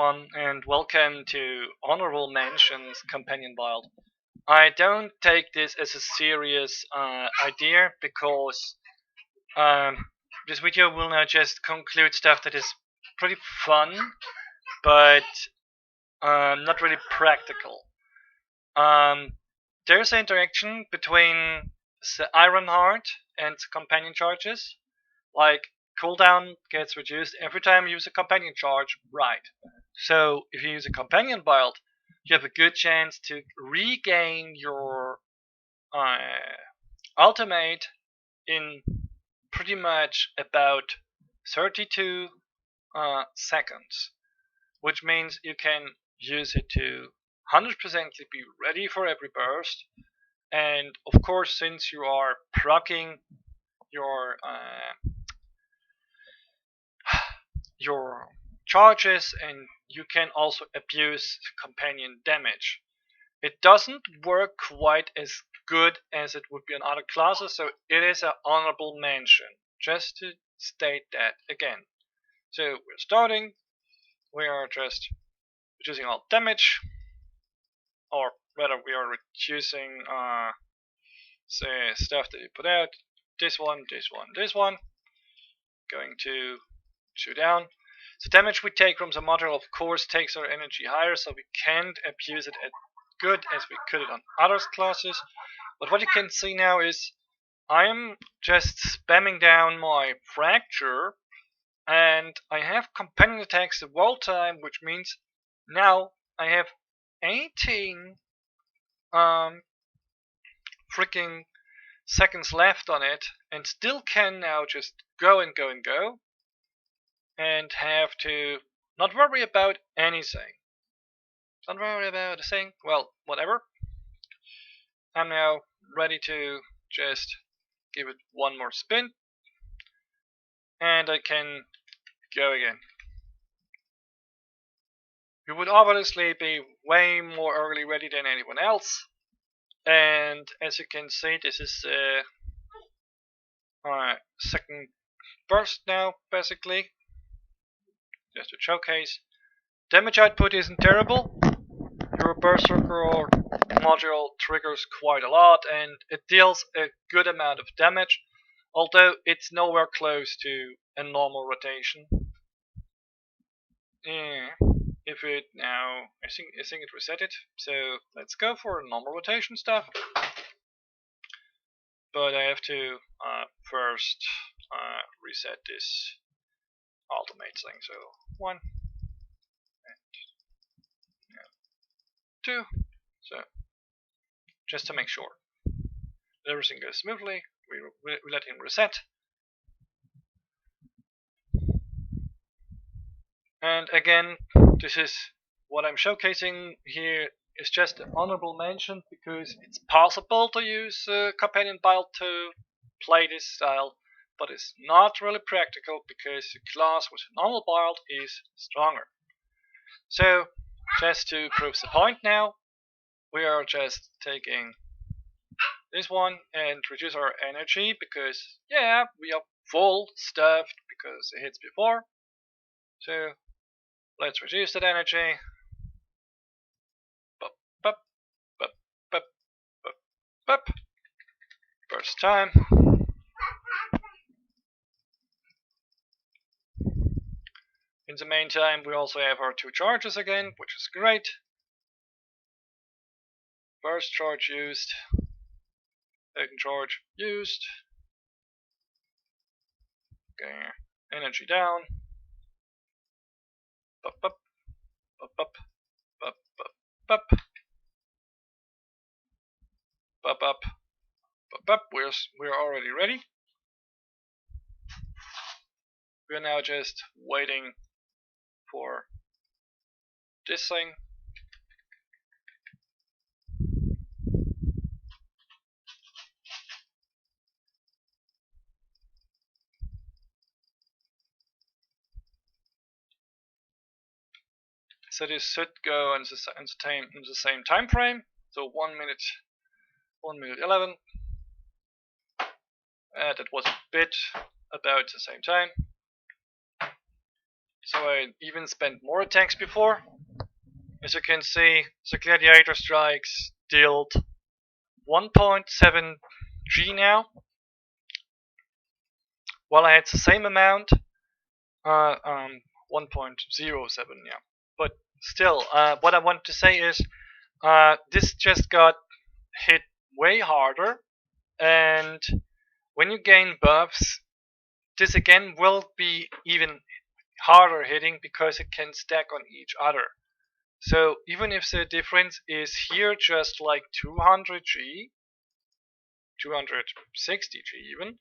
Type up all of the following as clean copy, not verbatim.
everyone, and welcome to Honorable Mentions Companion Build. I don't take this as a serious idea because this video will now just conclude stuff that is pretty fun, but not really practical. There's an interaction between the Iron Heart and the companion charges. Like, cooldown gets reduced every time you use a companion charge, right? So if you use a companion build, you have a good chance to regain your ultimate in pretty much about 32 seconds, which means you can use it to 100% be ready for every burst. And of course, since you are proccing your charges, and you can also abuse companion damage. It doesn't work quite as good as it would be on other classes, so it is an honorable mention, just to state that again. So we're starting, we are just reducing all damage, or rather we are reducing the stuff that you put out. This one, going to shoot down. The damage we take from the module, of course, takes our energy higher, so we can't abuse it as good as we could it on other classes. But what you can see now is I'm just spamming down my fracture, and I have companion attacks the whole time, which means now I have 18 freaking seconds left on it, and still can now just go and go and go, and have to not worry about anything. Don't worry about a thing. Well, whatever. I'm now ready to just give it one more spin, and I can go again. You would obviously be way more early ready than anyone else, and as you can see, this is the second burst now, basically. Just to showcase. Damage output isn't terrible. Your Berserker module triggers quite a lot, and it deals a good amount of damage, although it's nowhere close to a normal rotation. Yeah, if it now, I think it reset it. So let's go for normal rotation stuff. But I have to first reset this ultimate thing. So 1 and 2. So just to make sure everything goes smoothly, we let him reset. And again, this is what I'm showcasing here is just an honorable mention because it's possible to use a companion build to play this style, but it's not really practical because the class with a normal build is stronger. So just to prove the point now, we are just taking this one and reduce our energy because, yeah, we are full stuffed because it hits before. So let's reduce that energy. Bup, bup, bup, bup, bup, bup. Burst time. In the meantime, we also have our 2 charges again, which is great. First charge used. Second charge used. Okay, energy down. Bup, bup, bup, bup, bup, bup, bup. Bup, bup, bup, bup. We're already ready. We're now just waiting for this thing. So this should go in the same time frame. So 1 minute 11. That was a bit about the same time. so I even spent more attacks before. As you can see, the gladiator strikes dealt 1.7 G now, while I had the same amount, 1.07, yeah. But still, what I want to say is, this just got hit way harder, and when you gain buffs, this again will be even harder hitting because it can stack on each other. So even if the difference is here just like 200 G, 260 G even,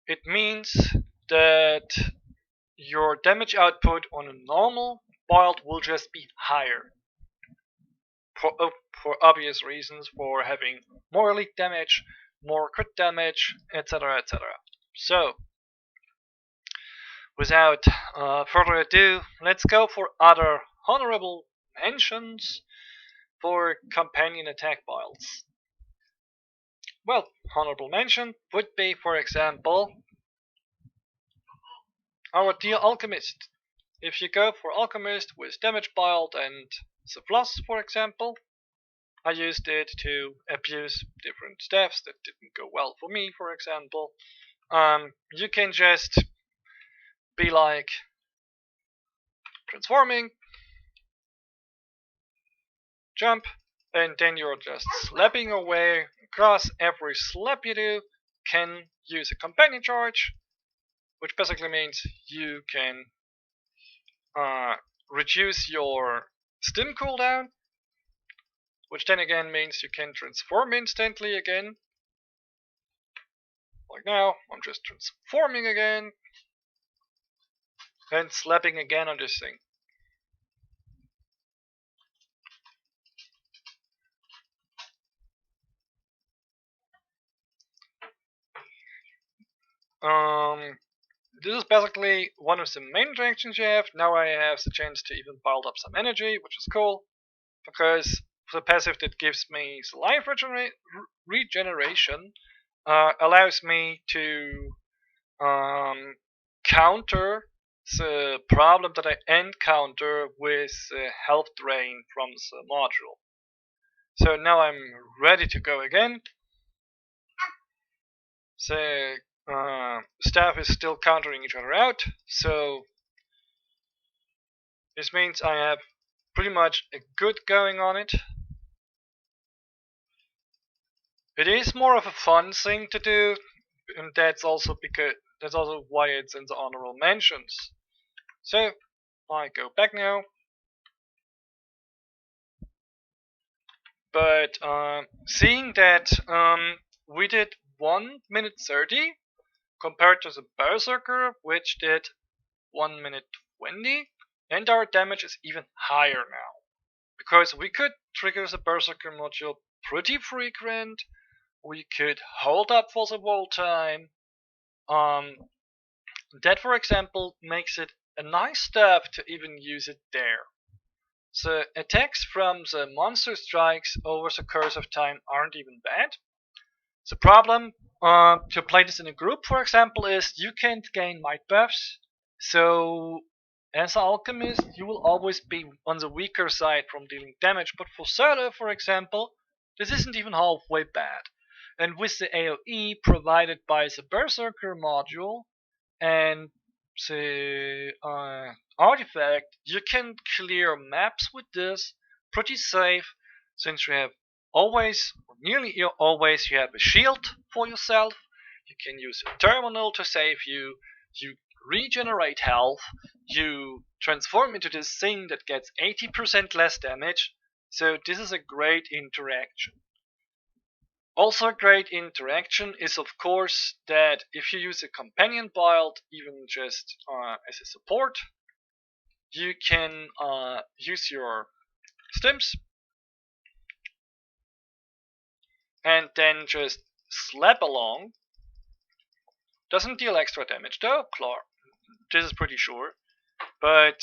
it means that your damage output on a normal build will just be higher. For obvious reasons, for having more elite damage, more crit damage, etc. etc. So, without further ado, let's go for other honorable mentions for companion attack builds. Well, honorable mention would be, for example, our dear Alchemist. If you go for Alchemist with damage build and the plus, for example, I used it to abuse different staffs that didn't go well for me, for example. You can just be like transforming, jump, and then you're just slapping away. Across every slap you do, can use a companion charge, which basically means you can reduce your stim cooldown, which then again means you can transform instantly again. Like now, I'm just transforming again and slapping again on this thing. This is basically one of the main interactions you have. Now I have the chance to even build up some energy, which is cool, because the passive that gives me the life regeneration allows me to counter the problem that I encounter with health drain from the module. So now I'm ready to go again. The staff is still countering each other out, so this means I have pretty much a good going on it. It is more of a fun thing to do, and that's also why it's in the honorable mentions. So I go back now, but seeing that we did 1 minute 30 compared to the Berserker, which did 1 minute 20, and our damage is even higher now, because we could trigger the Berserker module pretty frequent. We could hold up for the whole time. That, for example, makes it a nice step to even use it there. The attacks from the monster strikes over the course of time aren't even bad. The problem to play this in a group, for example, is you can't gain might buffs. So, as an alchemist, you will always be on the weaker side from dealing damage. But for solo, for example, this isn't even halfway bad. And with the AoE provided by the Berserker module and the artifact, you can clear maps with this pretty safe, since you have always, or nearly always, you have a shield for yourself. You can use a terminal to save you. You regenerate health. You transform into this thing that gets 80% less damage. So this is a great interaction. Also a great interaction is, of course, that if you use a companion build, even just as a support, you can use your stims and then just slap along. Doesn't deal extra damage though, this is pretty sure. But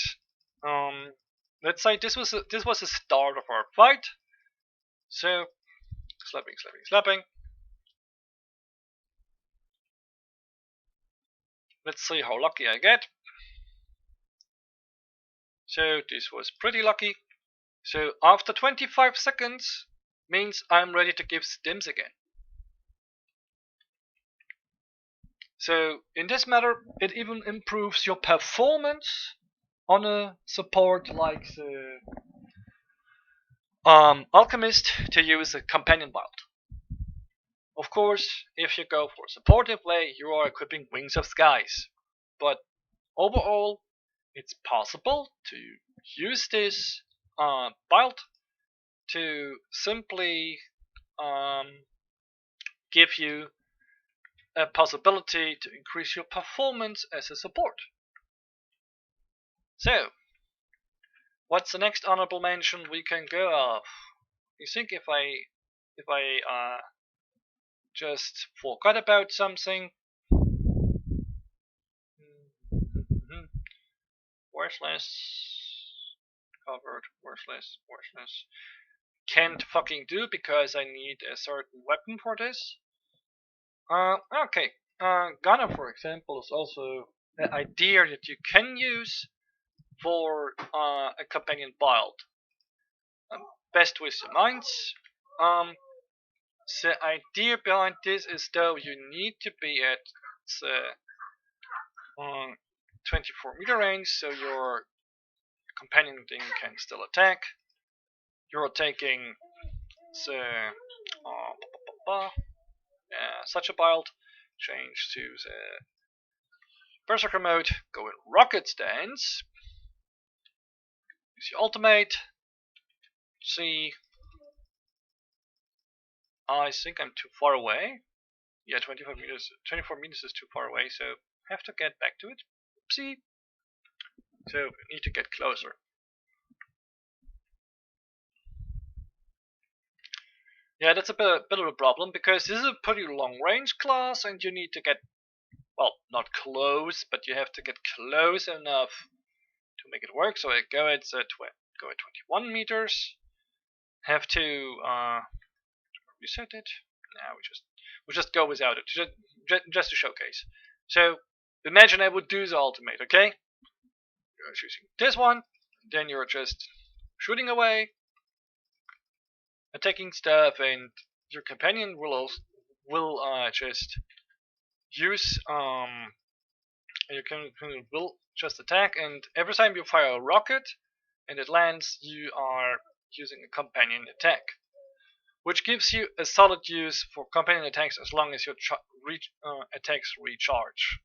let's say this was the start of our fight. So slapping, slapping, slapping. Let's see how lucky I get. So this was pretty lucky. So after 25 seconds means I'm ready to give stims again. So in this matter, it even improves your performance on a support like the Alchemist to use a companion build. Of course, if you go for supportive play, you are equipping Wings of Skies. But overall, it's possible to use this build to simply give you a possibility to increase your performance as a support. So, what's the next honorable mention we can go of? You think if I just forgot about something? Worthless. Covered. Worthless. Worthless. Can't fucking do because I need a certain weapon for this. Okay. Gunner, for example, is also an idea that you can use for a companion build. Best with the mines. The idea behind this is though you need to be at the 24 meter range so your companion thing can still attack. You're taking the such a build, change to the Berserker mode, go in Rocket Stance, use your ultimate, see, I think I'm too far away. Yeah, 24 meters is too far away, so I have to get back to it. Oopsie. So I need to get closer. Yeah, that's a bit of a problem because this is a pretty long range class and you need to get, well, not close, but you have to get close enough to make it work. So I go at 21 meters. Have to reset it. Now we just go without it, just to showcase. So imagine I would do the ultimate, okay? You're choosing this one, then you're just shooting away, attacking stuff, and your companion will just use your companion will just attack, and every time you fire a rocket and it lands, you are using a companion attack, which gives you a solid use for companion attacks as long as your attacks recharge.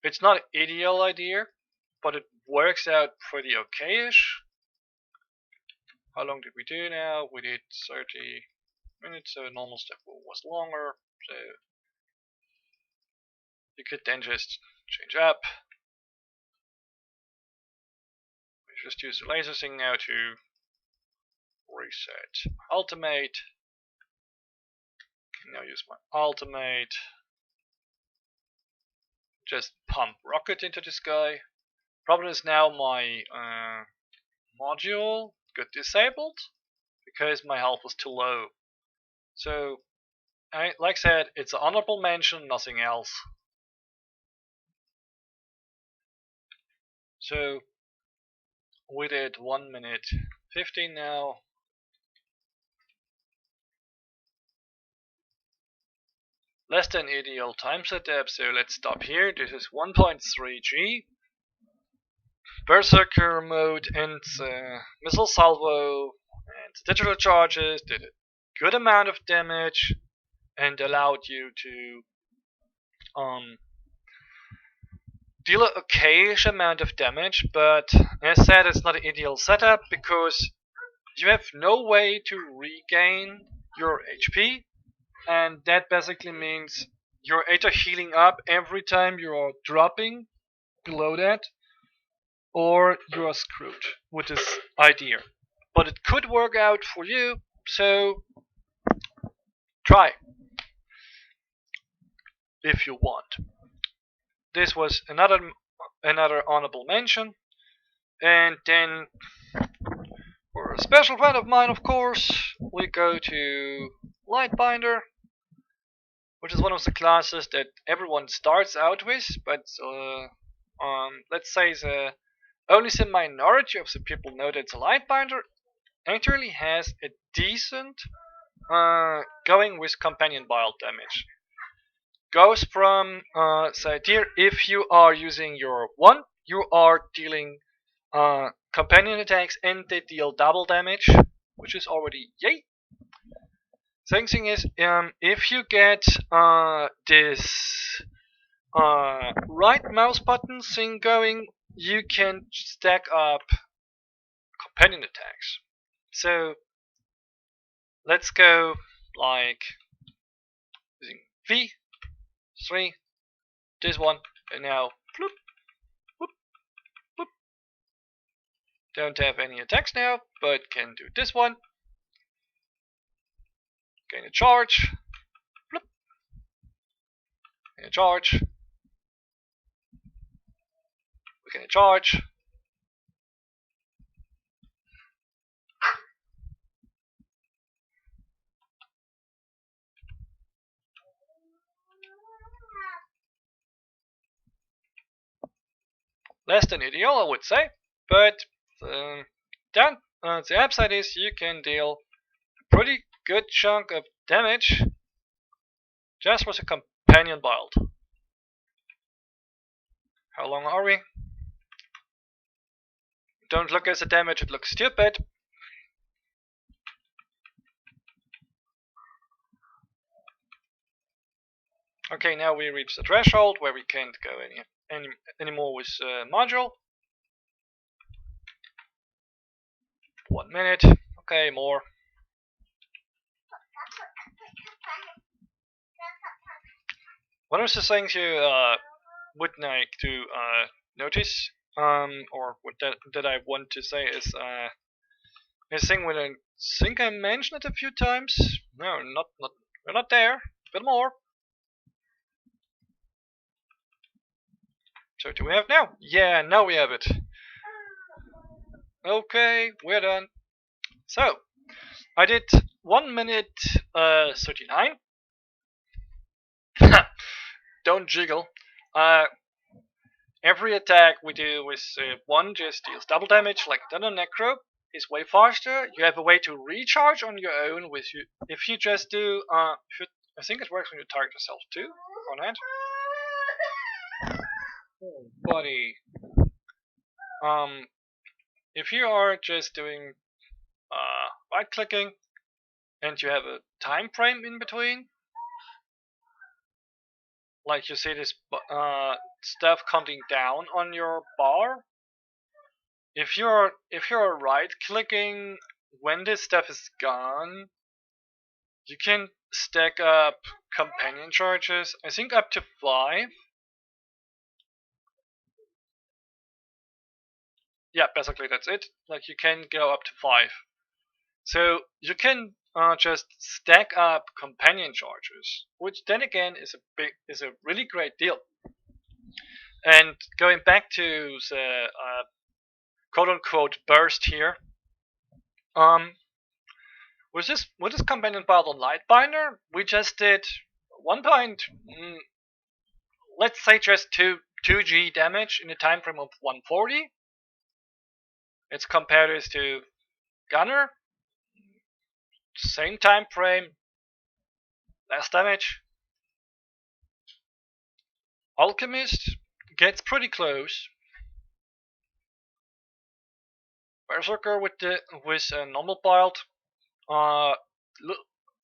It's not an ideal idea, but it works out pretty okay-ish. How long did we do now? We did 30 minutes, so normal step was longer, so you could then just change up. We just use the laser thing now to reset ultimate. Can now use my ultimate. Just pump rocket into the sky. Problem is now my module got disabled because my health was too low. So, like I said, it's an honorable mention, nothing else. So, we did 1 minute 15 now. Less than ideal time setup, so let's stop here. This is 1.3G. Berserker mode and missile salvo and digital charges did a good amount of damage and allowed you to deal an okayish amount of damage, but as said, it's not an ideal setup because you have no way to regain your HP, and that basically means you're either healing up every time you're dropping below that, or you're screwed with this idea. But it could work out for you, so try if you want. This was another honorable mention, and then for a special friend of mine, of course, we go to Lightbinder, which is one of the classes that everyone starts out with, but let's say only the minority of the people know that the Lightbinder actually has a decent going with companion build damage. Goes from say here, if you are using your one, you are dealing companion attacks and they deal double damage, which is already yay. Second thing is, if you get this right mouse button thing going, you can stack up companion attacks. So let's go like using V3, this one, and now bloop, whoop, whoop. Don't have any attacks now, but can do this one. Gain a charge, bloop, gain a charge, we gain a charge. Less than ideal, I would say, but the upside is you can deal a pretty good chunk of damage just with a companion build. How long are we? Don't look at the damage, it looks stupid. Okay, now we reach the threshold where we can't go anymore with module. 1 minute. Okay, more. One of the things you would like to notice, or what that I want to say is a thing when I think I mentioned it a few times. No, we're not there. A bit more. So do we have now? Yeah, now we have it. Okay, we're done. So, I did 1 minute 39. Don't jiggle. Every attack we do with one just deals double damage, like Thunder Necro. Is way faster. You have a way to recharge on your own with you. If you just do, I think it works when you target yourself too. On hand. Oh, buddy. If you are just doing right clicking and you have a time frame in between, like you see this stuff counting down on your bar. If you're right clicking when this stuff is gone, you can stack up companion charges. I think up to 5. Yeah, basically that's it. Like you can go up to 5. So you can just stack up companion charges, which then again is a really great deal. And going back to the quote-unquote burst here, with this companion build on Lightbinder, we just did 1 point, let's say just 2G damage in a time frame of 140. Let's compare this to Gunner, same time frame, less damage. Alchemist gets pretty close. Berserker with a normal build,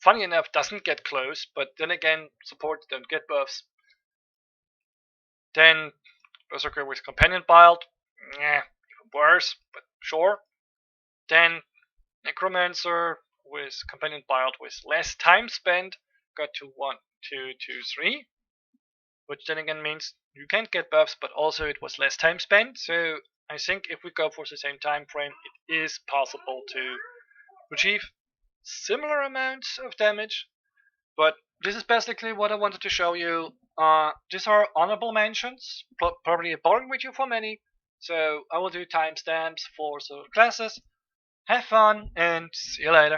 funny enough, doesn't get close, but then again, support don't get buffs. Then Berserker with companion build, even worse, but sure. Then Necromancer with companion build with less time spent got to 1, 2, 2, 3, which then again means you can't get buffs, but also it was less time spent. So I think if we go for the same time frame, it is possible to achieve similar amounts of damage. But this is basically what I wanted to show you. These are honorable mentions, probably a boring video for many. So I will do timestamps for the classes. Have fun and see you later.